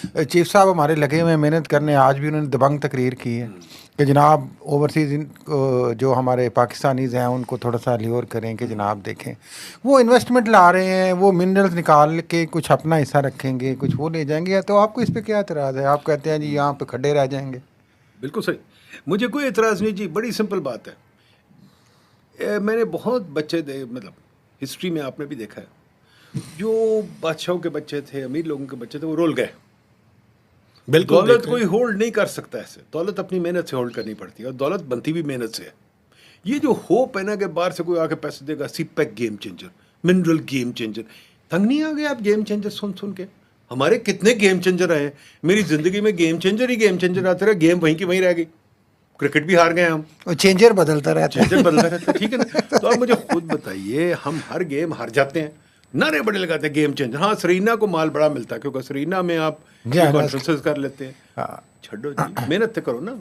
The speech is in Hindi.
चीफ साहब हमारे लगे हुए हैं मेहनत करने। आज भी उन्होंने दबंग तकरीर की है कि जनाब ओवरसीज़ जो हमारे पाकिस्तानीज़ हैं उनको थोड़ा सा ल्योर करें कि जनाब देखें वो इन्वेस्टमेंट ला रहे हैं, वो मिनरल्स निकाल के कुछ अपना हिस्सा रखेंगे, कुछ वो ले जाएंगे। तो आपको इस पर क्या एतराज़ है? आप कहते हैं जी यहाँ पे खड्डे रह जाएंगे। बिल्कुल सही, मुझे कोई एतराज़ नहीं जी, बड़ी सिंपल बात है। मैंने बहुत बच्चे मतलब हिस्ट्री में आपने भी देखा है, जो बादशाहों के बच्चे थे, अमीर लोगों के बच्चे थे, वो रोल गए। बिल्कुल दौलत देखें। कोई होल्ड नहीं कर सकता ऐसे, दौलत अपनी मेहनत से होल्ड करनी पड़ती है और दौलत बनती भी मेहनत से है। ये जो होप है ना कि बाहर से कोई आके पैसे देगा, CPEC game changer, mineral game changer, तंग नहीं आ गए आप गेम चेंजर सुन सुन के? हमारे कितने गेम चेंजर आए, मेरी जिंदगी में गेम चेंजर ही गेम चेंजर आते रहे, गेम वहीं की वहीं रह गई। क्रिकेट भी हार गए हम, वो चेंजर बदलता रहता है। चेंजर बदलता रहता है, ठीक है ना? तो आप मुझे खुद बताइए, हम हर गेम हार जाते हैं, नारे बड़े लगाते हैं गेम चेंजर। हाँ, सरीना को माल बड़ा मिलता है क्योंकि सरीना में आप जी, हाँ, कॉन्फ्रेंसेस कर लेते हैं। हाँ। छोड़ो जी, मेहनत तो करो ना।